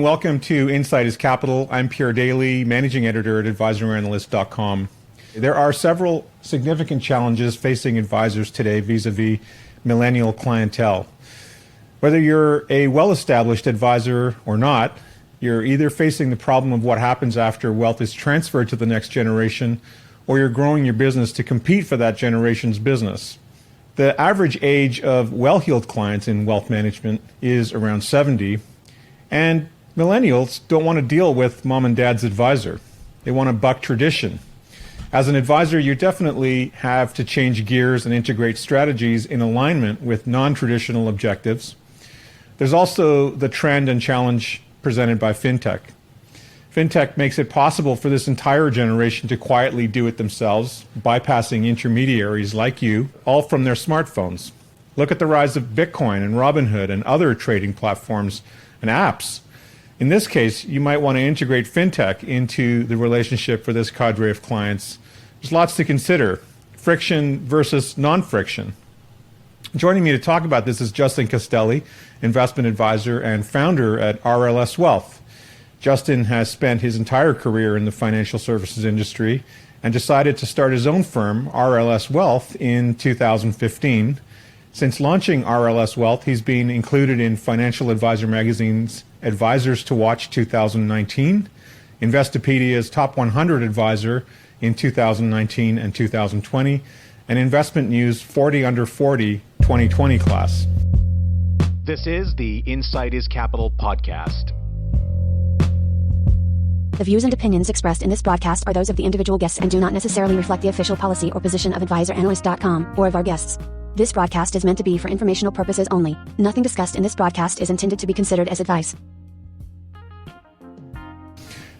Welcome to Insight is Capital. I'm Pierre Daly, Managing Editor at AdvisorAnalyst.com. There are several significant challenges facing advisors today vis-a-vis millennial clientele. Whether you're a well-established advisor or not, you're either facing the problem of what happens after wealth is transferred to the next generation, or you're growing your business to compete for that generation's business. The average age of well-heeled clients in wealth management is around 70, and millennials don't want to deal with mom and dad's advisor. They want to buck tradition. As an advisor, you definitely have to change gears and integrate strategies in alignment with non-traditional objectives. There's also the trend and challenge presented by fintech. Fintech makes it possible for this entire generation to quietly do it themselves, bypassing intermediaries like you, all from their smartphones. Look at the rise of Bitcoin and Robinhood and other trading platforms and apps. In this case, you might want to integrate fintech into the relationship for this cadre of clients. There's lots to consider. Friction versus non-friction. Joining me to talk about this is Justin Castelli, investment advisor and founder at RLS Wealth. Justin has spent his entire career in the financial services industry and decided to start his own firm, RLS Wealth, in 2015. Since launching RLS Wealth, he's been included in Financial Advisor Magazine's Advisors to Watch 2019, Investopedia's Top 100 Advisor in 2019 and 2020, and Investment News 40 Under 40 2020 class. This is the Insight is Capital podcast. The views and opinions expressed in this broadcast are those of the individual guests and do not necessarily reflect the official policy or position of AdvisorAnalyst.com or of our guests. This broadcast is meant to be for informational purposes only. Nothing discussed in this broadcast is intended to be considered as advice.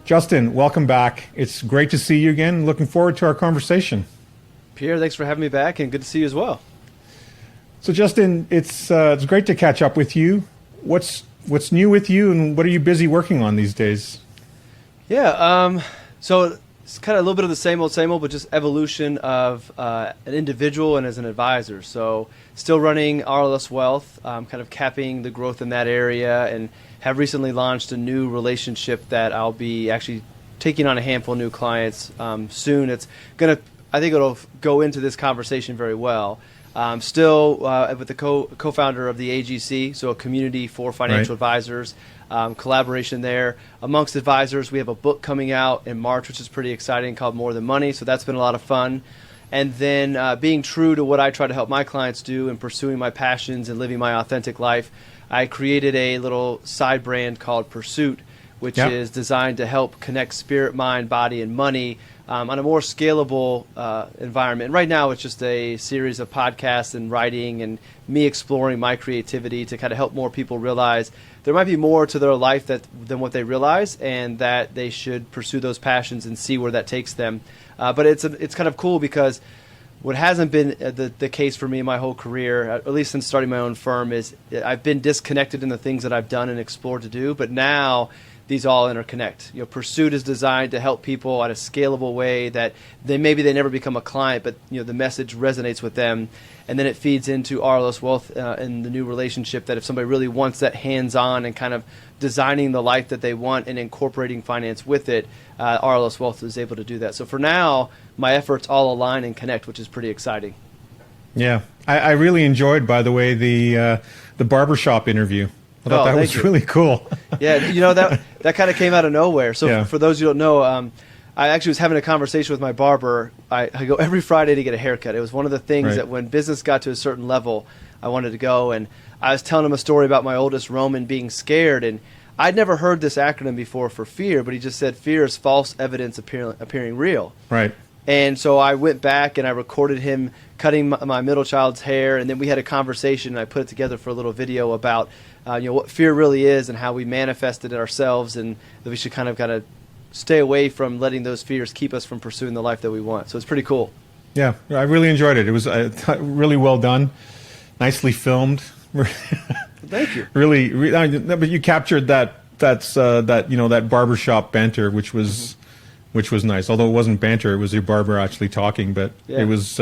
Justin, welcome back. It's great to see you again. Looking forward to our conversation. Pierre, thanks for having me back, and good to see you as well. So, Justin, it's great to catch up with you. What's new with you, and what are you busy working on these days? Yeah, so it's kind of a little bit of the same old, but just evolution of an individual and as an advisor. So still running RLS Wealth, kind of capping the growth in that area, and have recently launched a new relationship that I'll be actually taking on a handful of new clients soon. It's going to, I think it'll go into this conversation very well. Still with the co-founder of the AGC, so a community for financial advisors. Collaboration there amongst advisors. We have a book coming out in March, which is pretty exciting, called More Than Money. So that's been a lot of fun. And then being true to what I try to help my clients do and pursuing my passions and living my authentic life, I created a little side brand called Pursuit, which is designed to help connect spirit, mind, body, and money on a more scalable environment. And right now it's just a series of podcasts and writing and me exploring my creativity to kind of help more people realize there might be more to their life than what they realize, and that they should pursue those passions and see where that takes them. But it's kind of cool because what hasn't been the case for me in my whole career, at least since starting my own firm, is I've been disconnected in the things that I've done and explored to do, but now these all interconnect. Pursuit is designed to help people at a scalable way that they never become a client, but the message resonates with them, and then it feeds into RLS Wealth and the new relationship that if somebody really wants that hands-on and kind of designing the life that they want and incorporating finance with it, RLS Wealth is able to do that. So for now, my efforts all align and connect, which is pretty exciting. Yeah, I really enjoyed, by the way, the barbershop interview. I thought that was really cool. Yeah, that kind of came out of nowhere. So for those who don't know, I actually was having a conversation with my barber. I go every Friday to get a haircut. It was one of the things that when business got to a certain level, I wanted to go. And I was telling him a story about my oldest Roman being scared. And I'd never heard this acronym before for fear, but he just said fear is false evidence appearing real. Right. And so I went back and I recorded him cutting my middle child's hair, and then we had a conversation, and I put it together for a little video about what fear really is and how we manifest it ourselves, and that we should kind of stay away from letting those fears keep us from pursuing the life that we want. So it's pretty cool. Yeah, I really enjoyed it. It was really well done, nicely filmed. Thank you. Really, but you captured that barbershop banter, which was nice. Although it wasn't banter, it was your barber actually talking. But it was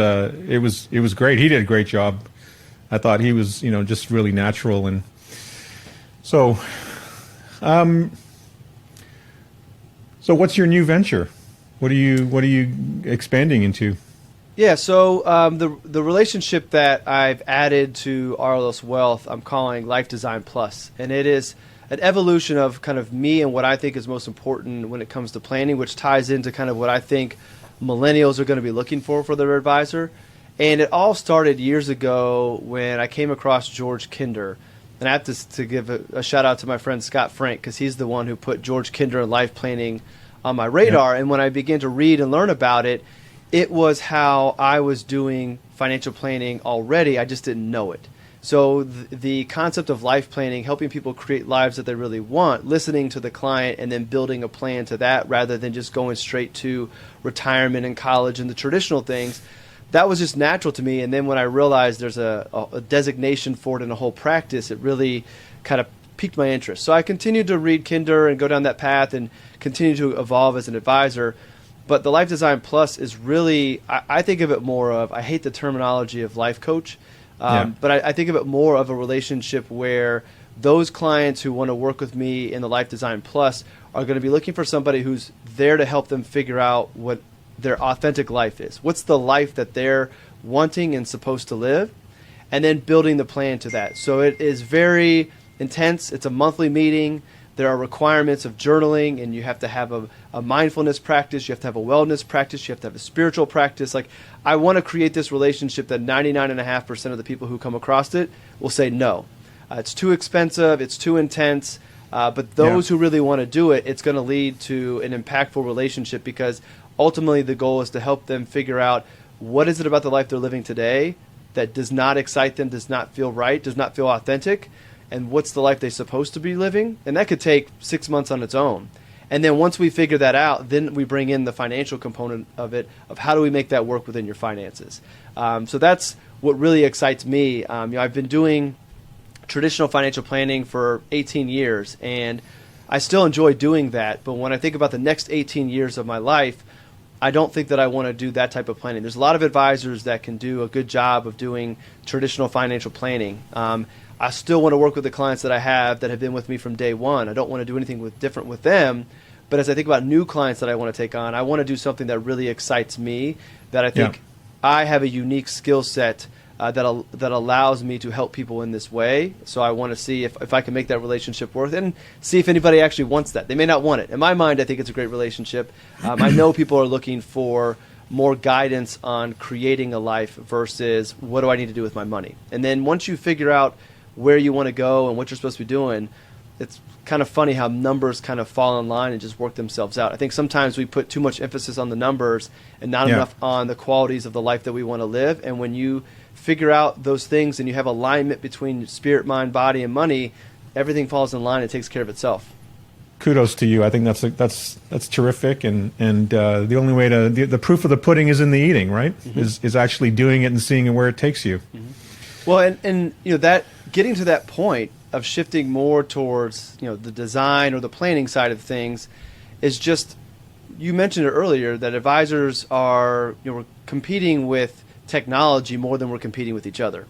great. He did a great job. I thought he was just really natural. And so So what's your new venture? What are you expanding into? Yeah, so the relationship that I've added to RLS Wealth, I'm calling Life Design Plus, and it is an evolution of kind of me and what I think is most important when it comes to planning, which ties into kind of what I think millennials are going to be looking for their advisor. And it all started years ago when I came across George Kinder. And I have to give a shout out to my friend Scott Frank, because he's the one who put George Kinder and life planning on my radar. Yep. And when I began to read and learn about it, it was how I was doing financial planning already. I just didn't know it. So the concept of life planning, helping people create lives that they really want, listening to the client and then building a plan to that rather than just going straight to retirement and college and the traditional things, that was just natural to me. And then when I realized there's a designation for it in a whole practice, it really kind of piqued my interest. So I continued to read Kinder and go down that path and continue to evolve as an advisor. But the Life Design Plus is really, I think of it more of, I hate the terminology of life coach, but I think of it more of a relationship where those clients who want to work with me in the Life Design Plus are going to be looking for somebody who's there to help them figure out what their authentic life is. What's the life that they're wanting and supposed to live? And then building the plan to that. So it is very intense. It's a monthly meeting. There are requirements of journaling, and you have to have a mindfulness practice. You have to have a wellness practice. You have to have a spiritual practice. Like, I want to create this relationship that 99.5% of the people who come across it will say no. It's too expensive. It's too intense. But those who really want to do it, it's going to lead to an impactful relationship, because ultimately the goal is to help them figure out what is it about the life they're living today that does not excite them, does not feel right, does not feel authentic, and what's the life they're supposed to be living. And that could take 6 months on its own. And then once we figure that out, then we bring in the financial component of it, of how do we make that work within your finances. So that's what really excites me. I've been doing traditional financial planning for 18 years, and I still enjoy doing that. But when I think about the next 18 years of my life, I don't think that I want to do that type of planning. There's a lot of advisors that can do a good job of doing traditional financial planning. I still want to work with the clients that I have that have been with me from day one. I don't want to do anything different with them. But as I think about new clients that I want to take on, I want to do something that really excites me, that I think I have a unique skill set that allows me to help people in this way. So I want to see if I can make that relationship work, and see if anybody actually wants that. They may not want it. In my mind, I think it's a great relationship. I know people are looking for more guidance on creating a life versus what do I need to do with my money. And then once you figure out where you want to go and what you're supposed to be doing, it's kind of funny how numbers kind of fall in line and just work themselves out. I think sometimes we put too much emphasis on the numbers and not enough on the qualities of the life that we want to live. And when you figure out those things and you have alignment between spirit, mind, body, and money, everything falls in line and takes care of itself. Kudos to you. I think that's terrific, and the only way to the proof of the pudding is in the eating, right? Mm-hmm. Is actually doing it and seeing where it takes you. Mm-hmm. Well, and that getting to that point of shifting more towards the design or the planning side of things is just, you mentioned it earlier, that advisors are we're competing with technology more than we're competing with each other.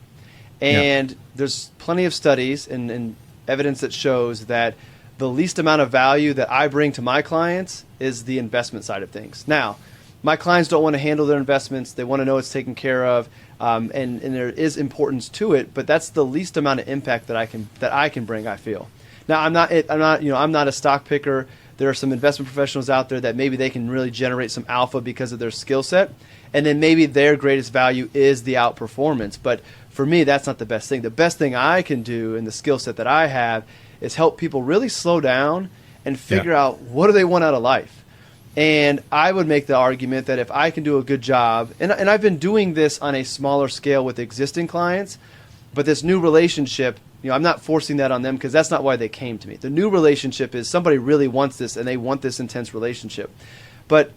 And there's plenty of studies and evidence that shows that the least amount of value that I bring to my clients is the investment side of things. Now, my clients don't want to handle their investments. They want to know it's taken care of, and there is importance to it. But that's the least amount of impact that I can bring, I feel. Now, I'm not a stock picker. There are some investment professionals out there that maybe they can really generate some alpha because of their skill set, and then maybe their greatest value is the outperformance. But for me, that's not the best thing. The best thing I can do in the skill set that I have is help people really slow down and figure out what do they want out of life. And I would make the argument that if I can do a good job, and I've been doing this on a smaller scale with existing clients, but this new relationship, I'm not forcing that on them because that's not why they came to me. The new relationship is somebody really wants this and they want this intense relationship. But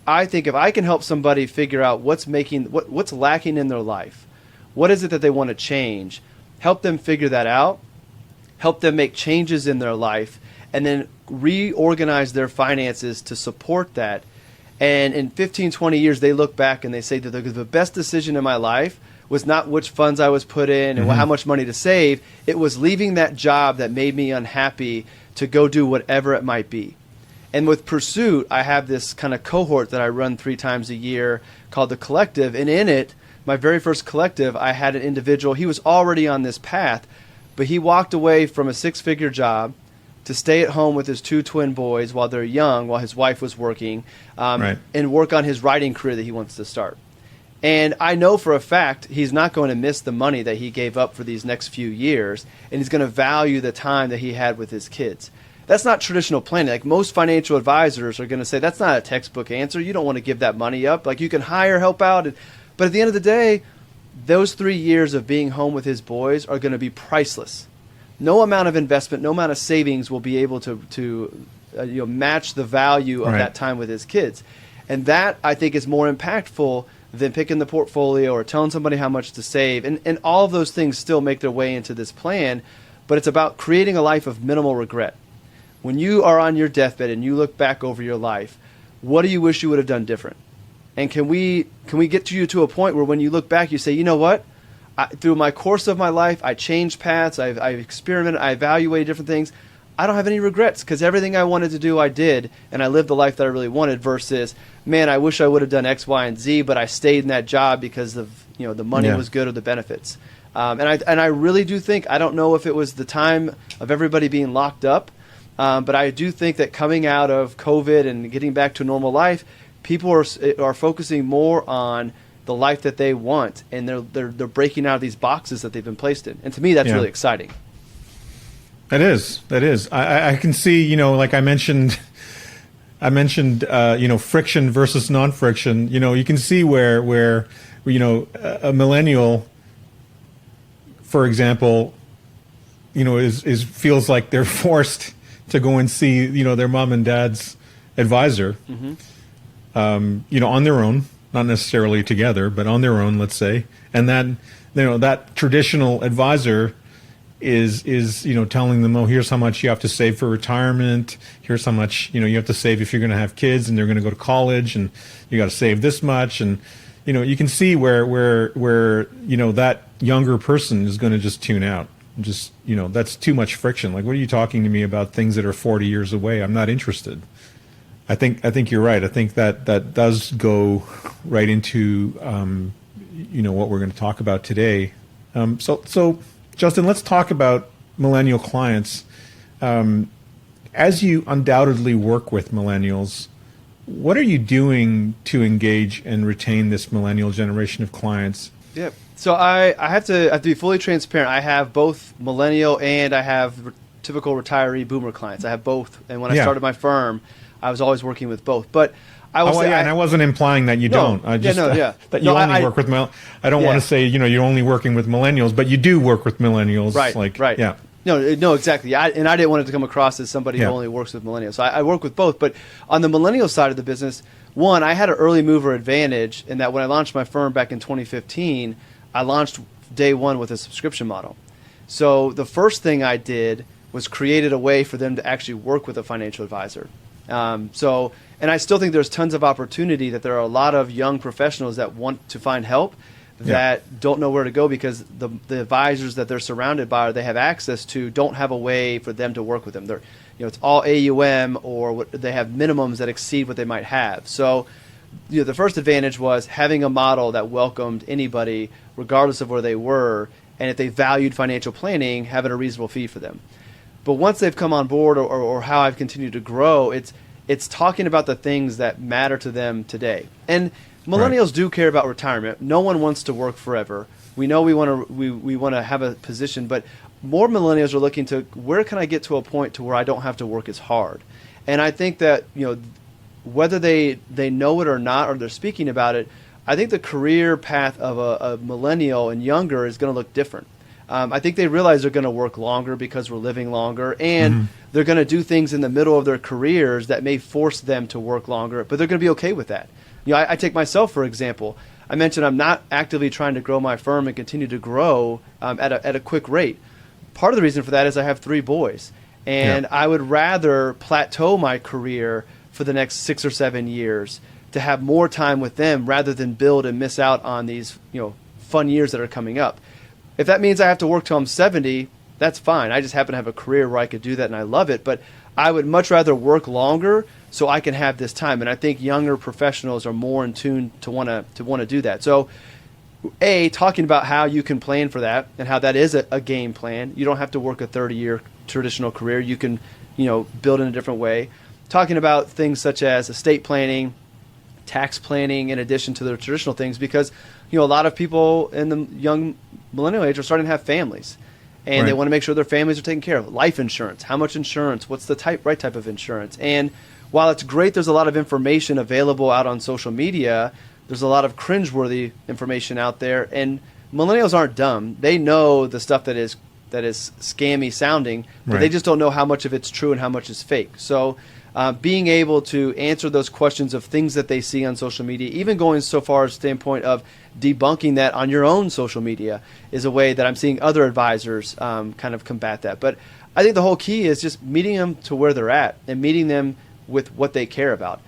I think if I can help somebody figure out what's lacking in their life, what is it that they want to change, help them figure that out, help them make changes in their life, and then reorganize their finances to support that. And in 15, 20 years, they look back and they say that the best decision in my life was not which funds I was put in and how much money to save. It was leaving that job that made me unhappy to go do whatever it might be. And with Pursuit, I have this kind of cohort that I run 3 times a year called the Collective. And in it, my very first collective, I had an individual. He was already on this path, but he walked away from a 6-figure job to stay at home with his 2 twin boys while they're young, while his wife was working, and work on his writing career that he wants to start. And I know for a fact he's not going to miss the money that he gave up for these next few years, and he's going to value the time that he had with his kids. That's not traditional planning. Like most financial advisors are going to say, that's not a textbook answer. You don't want to give that money up. Like you can hire help out. But at the end of the day, those 3 years of being home with his boys are going to be priceless. No amount of investment, no amount of savings will be able to match the value of that time with his kids. And that, I think, is more impactful than picking the portfolio or telling somebody how much to save. And all of those things still make their way into this plan, but it's about creating a life of minimal regret. When you are on your deathbed and you look back over your life, what do you wish you would have done different? And can we get you to a point where when you look back, you say, you know what? Through my course of my life, I changed paths, I experimented, I evaluated different things. I don't have any regrets because everything I wanted to do, I did, and I lived the life that I really wanted versus, man, I wish I would have done X, Y, and Z, but I stayed in that job because of the money was good or the benefits. And I really do think, I don't know if it was the time of everybody being locked up, but I do think that coming out of COVID and getting back to normal life, people are focusing more on the life that they want, and they're breaking out of these boxes that they've been placed in. And to me, that's really exciting. That is. I can see, like I mentioned, friction versus non-friction. You can see where a millennial, for example, is feels like they're forced to go and see, their mom and dad's advisor, on their own. Not necessarily together, but on their own, let's say. And then, that traditional advisor is telling them, oh, here's how much you have to save for retirement. Here's how much, you have to save if you're going to have kids and they're going to go to college, and you got to save this much. And, you can see where that younger person is going to just tune out. Just, that's too much friction. Like, what are you talking to me about things that are 40 years away? I'm not interested. I think you're right. I think that does go right into what we're going to talk about today. So Justin, let's talk about millennial clients. As you undoubtedly work with millennials, what are you doing to engage and retain this millennial generation of clients? Yeah. So I have to be fully transparent. I have both millennial and I have typical retiree boomer clients. I have both. And when I started my firm, I was always working with both. But I will say, and I wasn't implying that you don't. I just that you only work with I don't want to say you're only working with millennials, but you do work with millennials. Right. Yeah. No, exactly. And I didn't want it to come across as somebody who only works with millennials. So I work with both. But on the millennial side of the business, one, I had an early mover advantage in that when I launched my firm back in 2015, I launched day one with a subscription model. So the first thing I did was created a way for them to actually work with a financial advisor. And I still think there's tons of opportunity, that there are a lot of young professionals that want to find help that don't know where to go because the advisors that they're surrounded by or they have access to don't have a way for them to work with them. They're, it's all AUM, or they have minimums that exceed what they might have. So, the first advantage was having a model that welcomed anybody regardless of where they were, and if they valued financial planning, having a reasonable fee for them. But once they've come on board, or how I've continued to grow, it's talking about the things that matter to them today. And millennials do care about retirement. No one wants to work forever. We know we want to have a position, but more millennials are looking to, where can I get to a point to where I don't have to work as hard? And I think that whether they know it or not, or they're speaking about it, I think the career path of a millennial and younger is going to look different. I think they realize they're going to work longer because we're living longer, and they're going to do things in the middle of their careers that may force them to work longer, but they're going to be okay with that. I take myself, for example. I mentioned I'm not actively trying to grow my firm and continue to grow at a quick rate. Part of the reason for that is I have 3 boys, and I would rather plateau my career for the next 6 or 7 years to have more time with them rather than build and miss out on these fun years that are coming up. If that means I have to work till I'm 70, that's fine. I just happen to have a career where I could do that and I love it. But I would much rather work longer so I can have this time. And I think younger professionals are more in tune to want to do that. So, talking about how you can plan for that and how that is a game plan. You don't have to work a 30-year traditional career. You can, build in a different way. Talking about things such as estate planning, tax planning, in addition to the traditional things, because a lot of people in the young millennial age are starting to have families, and they want to make sure their families are taken care of. Life insurance, how much insurance, what's the right type of insurance. And while it's great, there's a lot of information available out on social media. There's a lot of cringeworthy information out there, and millennials aren't dumb. They know the stuff that is scammy sounding, but they just don't know how much of it's true and how much is fake. So being able to answer those questions of things that they see on social media, even going so far as standpoint of debunking that on your own social media, is a way that I'm seeing other advisors kind of combat that. But I think the whole key is just meeting them to where they're at and meeting them with what they care about.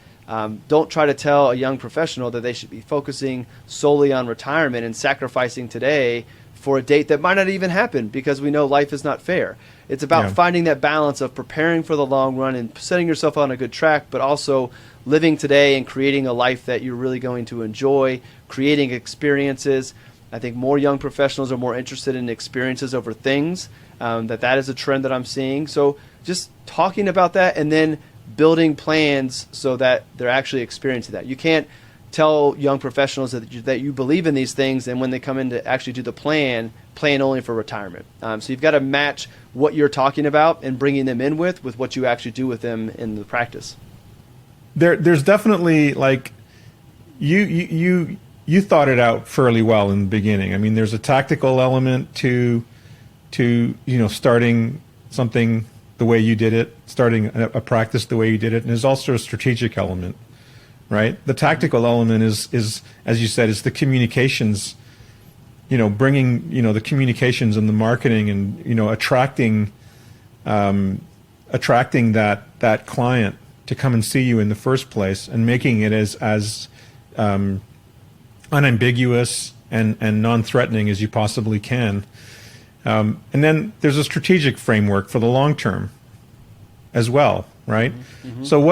Don't try to tell a young professional that they should be focusing solely on retirement and sacrificing today for a date that might not even happen, because we know life is not fair. It's about finding that balance of preparing for the long run and setting yourself on a good track, but also living today and creating a life that you're really going to enjoy, creating experiences. I think more young professionals are more interested in experiences over things. That is a trend that I'm seeing. So just talking about that and then building plans so that they're actually experiencing that. You can't tell young professionals that you believe in these things, and when they come in to actually do the plan only for retirement. So you've got to match what you're talking about and bringing them in with what you actually do with them in the practice. There's definitely, like, you thought it out fairly well in the beginning. I mean, there's a tactical element to starting something the way you did it, starting a practice the way you did it, and there's also a strategic element, right? The tactical element is as you said, is the communications, bringing, the communications and the marketing and, attracting that client to come and see you in the first place, and making it as unambiguous and non-threatening as you possibly can. And then there's a strategic framework for the long term as well, right? Mm-hmm. So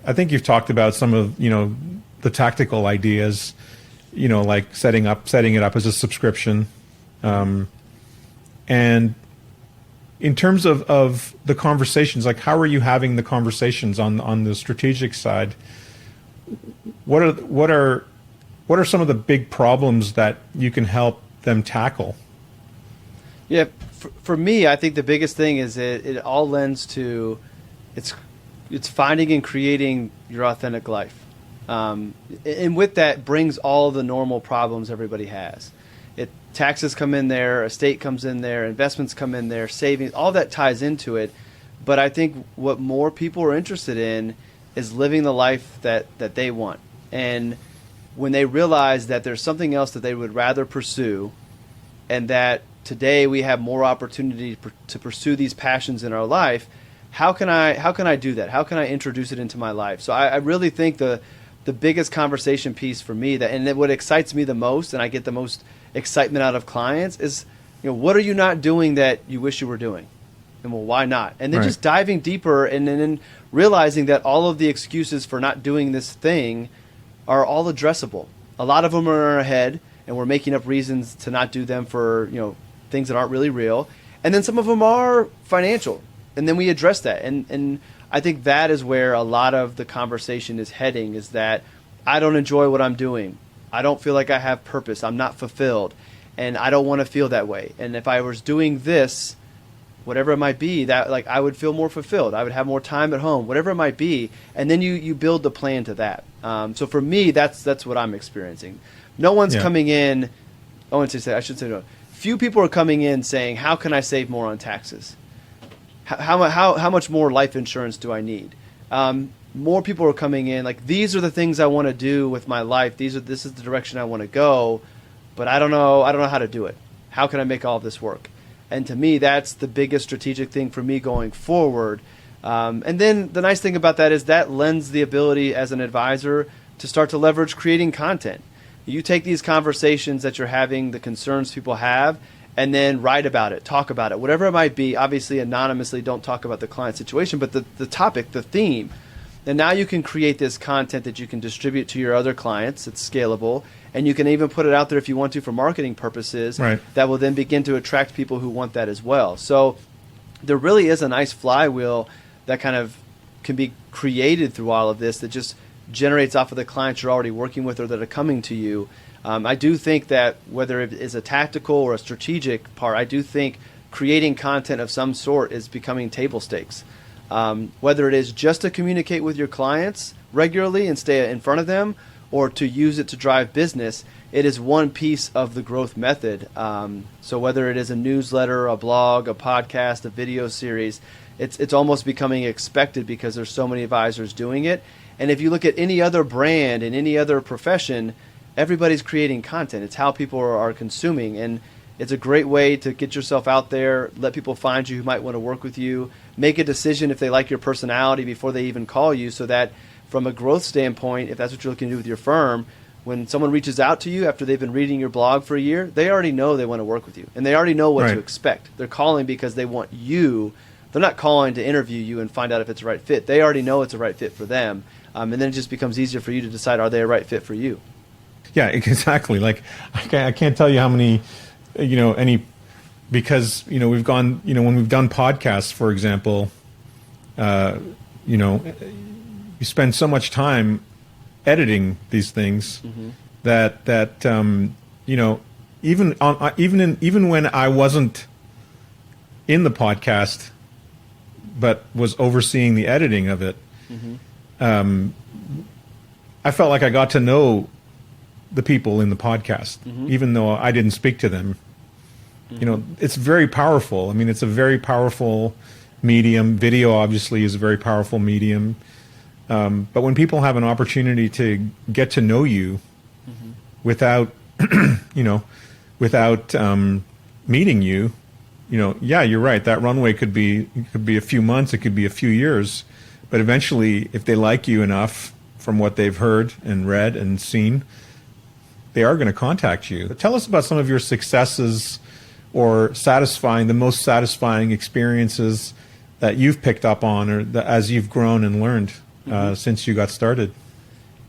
I think you've talked about some of, the tactical ideas, like setting it up as a subscription. And in terms of the conversations, like, how are you having the conversations on the strategic side? What are some of the big problems that you can help them tackle? Yeah, for me, I think the biggest thing is it all lends to it's finding and creating your authentic life. And with that brings all the normal problems everybody has. Taxes come in there, estate comes in there, investments come in there, savings, all that ties into it. But I think what more people are interested in is living the life that they want. And when they realize that there's something else that they would rather pursue, and that today we have more opportunity to pursue these passions in our life, how can I do that? How can I introduce it into my life? So I really think the biggest conversation piece for me, what excites me the most, and I get the most excitement out of clients, is, what are you not doing that you wish you were doing? And well, why not? And then just diving deeper and then realizing that all of the excuses for not doing this thing are all addressable. A lot of them are in our head, and we're making up reasons to not do them for, things that aren't really real. And then some of them are financial, and then we address that. And I think that is where a lot of the conversation is heading, is that I don't enjoy what I'm doing. I don't feel like I have purpose. I'm not fulfilled, and I don't want to feel that way. And if I was doing this, whatever it might be, that, like, I would feel more fulfilled. I would have more time at home, whatever it might be. And then you build the plan to that. So for me, that's what I'm experiencing. No one's coming in. I should say no. Few people are coming in saying, "How can I save more on taxes? How much more life insurance do I need?" More people are coming in like, "These are the things I want to do with my life. This is the direction I want to go, but I don't know how to do it. How can I make all of this work?" And to me, that's the biggest strategic thing for me going forward. And then the nice thing about that is that lends the ability as an advisor to start to leverage creating content. You take these conversations that you're having, the concerns people have, and then write about it, talk about it, whatever it might be. Obviously, anonymously, don't talk about the client situation, but the topic, the theme. And now you can create this content that you can distribute to your other clients. It's scalable. And you can even put it out there if you want to for marketing purposes. Right. That will then begin to attract people who want that as well. So there really is a nice flywheel that kind of can be created through all of this that just generates off of the clients you're already working with or that are coming to you. I do think that whether it is a tactical or a strategic part, I do think creating content of some sort is becoming table stakes. Whether it is just to communicate with your clients regularly and stay in front of them, or to use it to drive business, it is one piece of the growth method. So whether it is a newsletter, a blog, a podcast, a video series, it's almost becoming expected because there's so many advisors doing it. And if you look at any other brand in any other profession, everybody's creating content. It's how people are consuming, and it's a great way to get yourself out there, let people find you who might want to work with you, make a decision if they like your personality before they even call you, so that from a growth standpoint, if that's what you're looking to do with your firm, when someone reaches out to you after they've been reading your blog for a year, they already know they want to work with you, and they already know what Right. to expect. They're calling because they want you. They're not calling to interview you and find out if it's a right fit. They already know it's a right fit for them, and then it just becomes easier for you to decide, are they a right fit for you? Yeah, exactly. Like I can't tell you how many, because we've gone, when we've done podcasts, for example, you spend so much time editing these things that even when I wasn't in the podcast, but was overseeing the editing of it, I felt like I got to know the people in the podcast, even though I didn't speak to them. It's very powerful. I mean, it's a very powerful medium. Video obviously is a very powerful medium. But when people have an opportunity to get to know you without, without meeting you, yeah, you're right. That runway could be a few months. It could be a few years. But eventually, if they like you enough from what they've heard and read and seen, they are going to contact you. Tell us about some of your successes or the most satisfying experiences that you've picked up on or as you've grown and learned since you got started.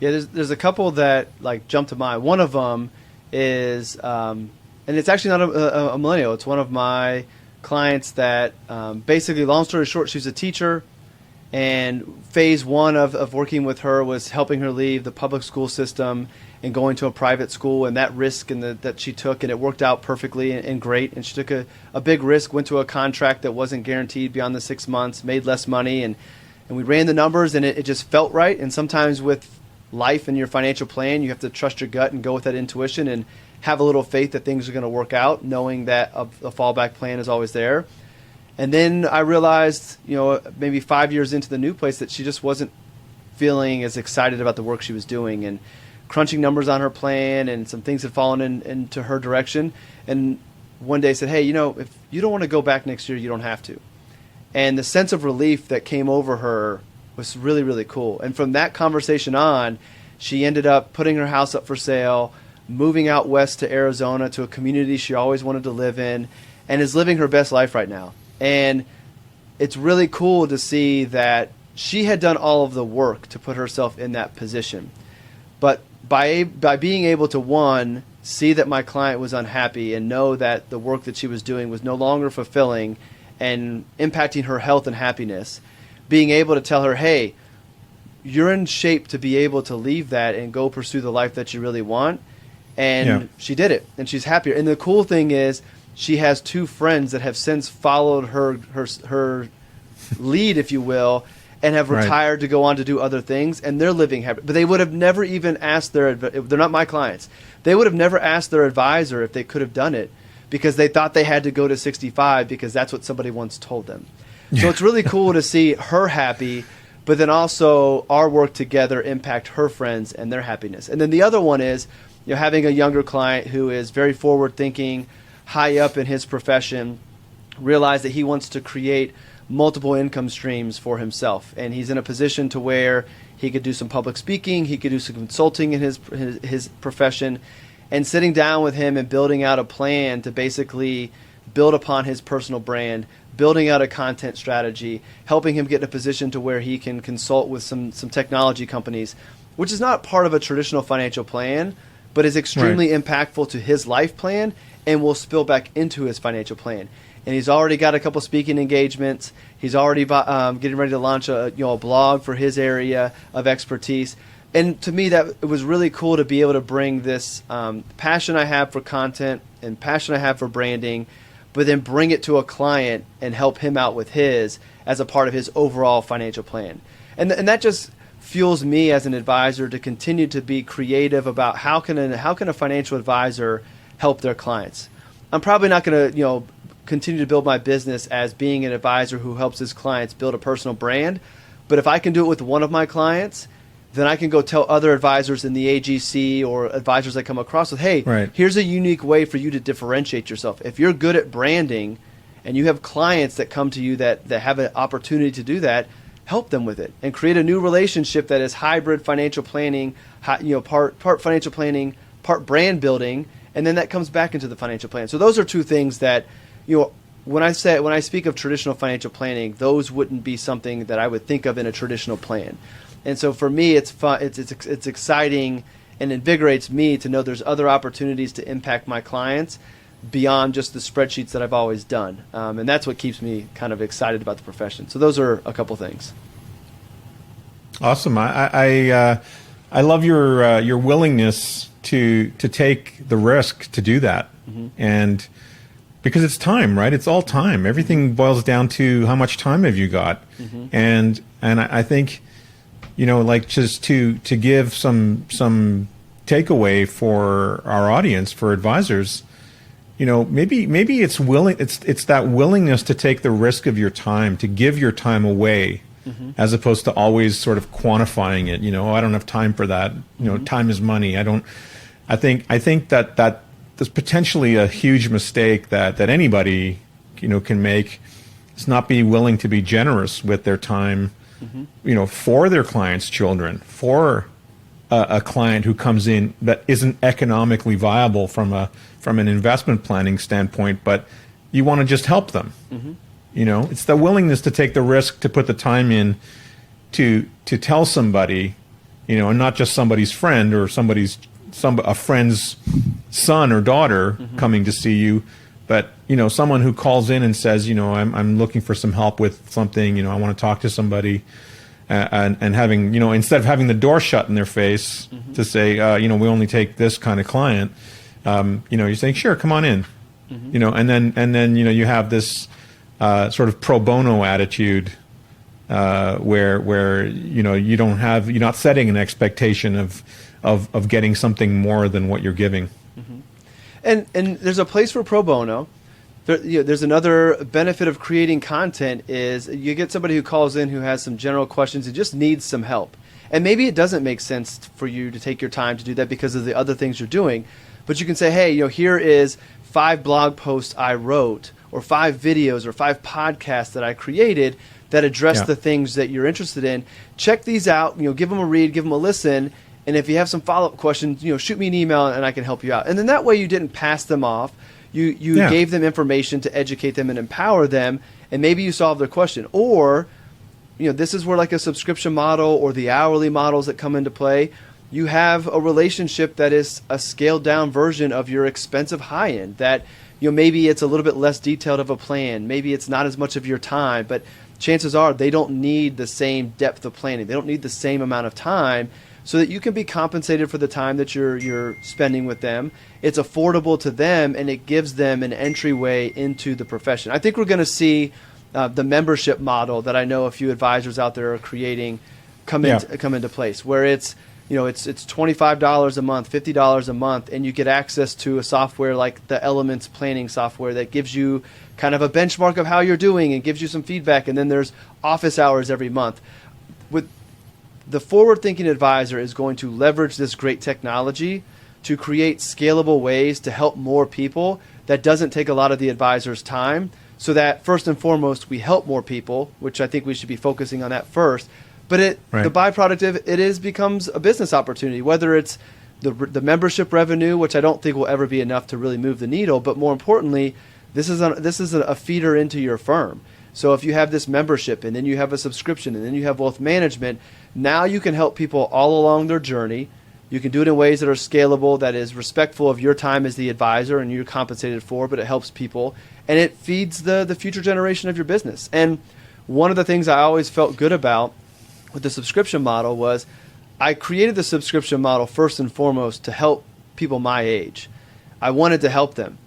Yeah, there's a couple that jump to mind. One of them is, and it's actually not a millennial. It's one of my clients that basically, long story short, she's a teacher. And phase one of working with her was helping her leave the public school system and going to a private school, and that risk that she took, and it worked out perfectly and great. And she took a big risk, went to a contract that wasn't guaranteed beyond the 6 months, made less money, and we ran the numbers, and it just felt right. And sometimes with life and your financial plan, you have to trust your gut and go with that intuition and have a little faith that things are going to work out, knowing that a fallback plan is always there. And then I realized, maybe 5 years into the new place, that she just wasn't feeling as excited about the work she was doing, and crunching numbers on her plan, and some things had fallen into her direction. And one day I said, hey, if you don't want to go back next year, you don't have to. And the sense of relief that came over her was really, really cool. And from that conversation on, she ended up putting her house up for sale, moving out west to Arizona to a community she always wanted to live in, and is living her best life right now. And it's really cool to see that she had done all of the work to put herself in that position. But by being able to, one, see that my client was unhappy and know that the work that she was doing was no longer fulfilling and impacting her health and happiness, being able to tell her, hey, you're in shape to be able to leave that and go pursue the life that you really want. And she did it, and she's happier. And the cool thing is, she has 2 friends that have since followed her lead, if you will, and have retired to go on to do other things, and they're living happy. But they would have never even asked they're not my clients. They would have never asked their advisor if they could have done it, because they thought they had to go to 65 because that's what somebody once told them. So it's really cool to see her happy, but then also our work together impact her friends and their happiness. And then the other one is, having a younger client who is very forward-thinking, high up in his profession, realize that he wants to create multiple income streams for himself. And he's in a position to where he could do some public speaking, he could do some consulting in his profession, and sitting down with him and building out a plan to basically build upon his personal brand, building out a content strategy, helping him get in a position to where he can consult with some technology companies, which is not part of a traditional financial plan, but is extremely impactful to his life plan and will spill back into his financial plan. And he's already got a couple speaking engagements. He's already getting ready to launch a blog for his area of expertise. And to me, that it was really cool to be able to bring this passion I have for content and passion I have for branding, but then bring it to a client and help him out with his as a part of his overall financial plan. And that just fuels me as an advisor to continue to be creative about how can a financial advisor help their clients. I'm probably not going to continue to build my business as being an advisor who helps his clients build a personal brand, but if I can do it with one of my clients, then I can go tell other advisors in the AGC or advisors I come across with, hey, here's a unique way for you to differentiate yourself. If you're good at branding and you have clients that come to you that have an opportunity to do that, help them with it and create a new relationship that is hybrid financial planning, part financial planning, part brand building, and then that comes back into the financial plan. So those are two things that, when I speak of traditional financial planning, those wouldn't be something that I would think of in a traditional plan. And so for me, it's fun. It's exciting and invigorates me to know there's other opportunities to impact my clients beyond just the spreadsheets that I've always done. And that's what keeps me kind of excited about the profession. So those are a couple things. Awesome. I love your willingness to take the risk to do that. And because it's time, right? It's all time. Everything boils down to how much time have you got. And I think, just to give some takeaway for our audience, for advisors, maybe it's that willingness to take the risk of your time, to give your time away, as opposed to always sort of quantifying it. I don't have time for that. Time is money. I think that there's potentially a huge mistake that anybody can make. Is not be willing to be generous with their time. For their clients' children, for a client who comes in that isn't economically viable from an investment planning standpoint, but you want to just help them. It's the willingness to take the risk, to put the time in, to tell somebody, and not just somebody's friend or a friend's son or daughter coming to see you, but someone who calls in and says, I'm looking for some help with something, I want to talk to somebody, and having, instead of having the door shut in their face to say, we only take this kind of client, you're saying, sure, come on in, and then you have this sort of pro bono attitude where you're not setting an expectation of getting something more than what you're giving. And there's a place for pro bono. There's another benefit of creating content is you get somebody who calls in who has some general questions and just needs some help. And maybe it doesn't make sense for you to take your time to do that because of the other things you're doing. But you can say, hey, here is 5 blog posts I wrote, or 5 videos, or 5 podcasts that I created that address the things that you're interested in. Check these out. Give them a read, give them a listen. And if you have some follow-up questions, shoot me an email and I can help you out. And then that way you didn't pass them off. You gave them information to educate them and empower them, and maybe you solved their question. Or, this is where like a subscription model or the hourly models that come into play. You have a relationship that is a scaled down version of your expensive high end that, maybe it's a little bit less detailed of a plan. Maybe it's not as much of your time, but chances are they don't need the same depth of planning. They don't need the same amount of time, so that you can be compensated for the time that you're spending with them. It's affordable to them, and it gives them an entryway into the profession. I think we're going to see the membership model that I know a few advisors out there are creating come into place, where it's it's $25 a month, $50 a month, and you get access to a software like the Elements planning software that gives you kind of a benchmark of how you're doing and gives you some feedback, and then there's office hours every month. The forward-thinking advisor is going to leverage this great technology to create scalable ways to help more people that doesn't take a lot of the advisor's time, so that first and foremost we help more people, which I think we should be focusing on that first. But the byproduct of it becomes a business opportunity, whether it's the membership revenue, which I don't think will ever be enough to really move the needle. But more importantly, this is a feeder into your firm. So if you have this membership and then you have a subscription and then you have wealth management, now you can help people all along their journey. You can do it in ways that are scalable, that is respectful of your time as the advisor and you're compensated for, but it helps people. And it feeds the future generation of your business. And one of the things I always felt good about with the subscription model was I created the subscription model first and foremost to help people my age. I wanted to help them.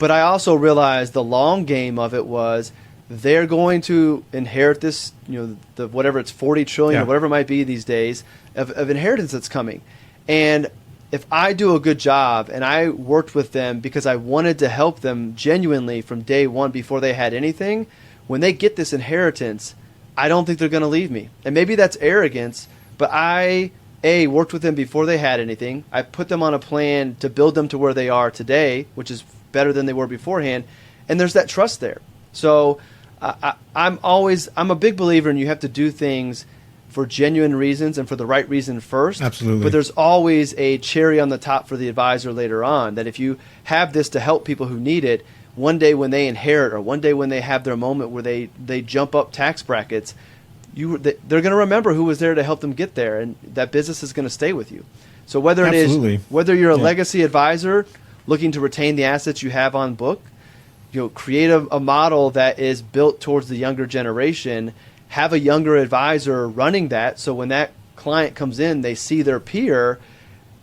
But I also realized the long game of it was they're going to inherit this, the whatever it's 40 trillion or whatever it might be these days of inheritance that's coming. And if I do a good job and I worked with them because I wanted to help them genuinely from day one before they had anything, when they get this inheritance, I don't think they're going to leave me. And maybe that's arrogance, but I worked with them before they had anything. I put them on a plan to build them to where they are today, which is better than they were beforehand. And there's that trust there. So I'm a big believer in you have to do things for genuine reasons and for the right reason first. Absolutely. But there's always a cherry on the top for the advisor later on, that if you have this to help people who need it, one day when they inherit or one day when they have their moment where they jump up tax brackets, they're going to remember who was there to help them get there, and that business is going to stay with you. So whether you're a legacy advisor looking to retain the assets you have on book, create a model that is built towards the younger generation, have a younger advisor running that, so when that client comes in, they see their peer,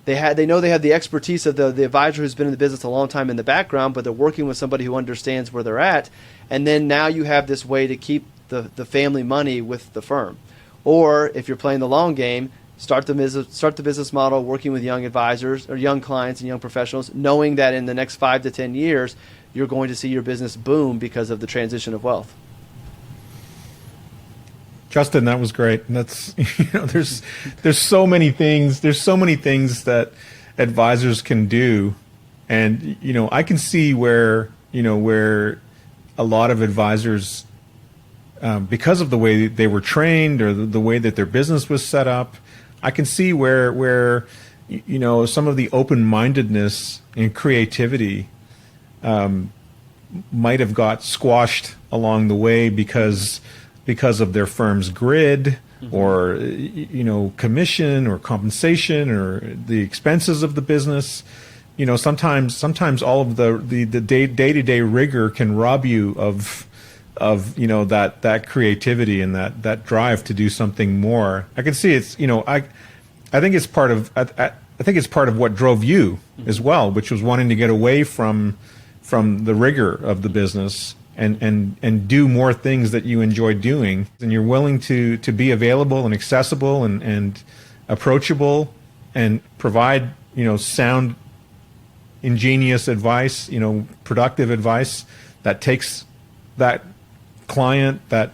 they know they have the expertise of the advisor who's been in the business a long time in the background, but they're working with somebody who understands where they're at, and then now you have this way to keep the family money with the firm. Or if you're playing the long game, start the business model working with young advisors or young clients and young professionals, knowing that in the next 5 to 10 years, you're going to see your business boom because of the transition of wealth. Justin, that was great. And that's, there's so many things. There's so many things that advisors can do, and I can see where a lot of advisors, because of the way they were trained or the way that their business was set up, I can see where some of the open-mindedness and creativity might have got squashed along the way because of their firm's grid, or commission or compensation or the expenses of the business. Sometimes all of the day-to-day rigor can rob you of that creativity and that drive to do something more. I can see it's I think it's part of what drove you as well, which was wanting to get away from the rigor of the business and do more things that you enjoy doing, and you're willing to be available and accessible and approachable and provide sound, ingenious advice, productive advice that takes that client, that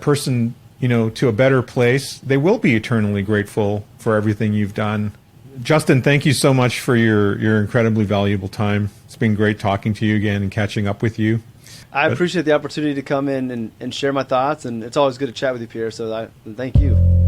person to a better place. They will be eternally grateful for everything you've done. Justin, thank you so much for your incredibly valuable time. It's been great talking to you again and catching up with you. I appreciate the opportunity to come in and share my thoughts, and it's always good to chat with you, Pierre, so thank you.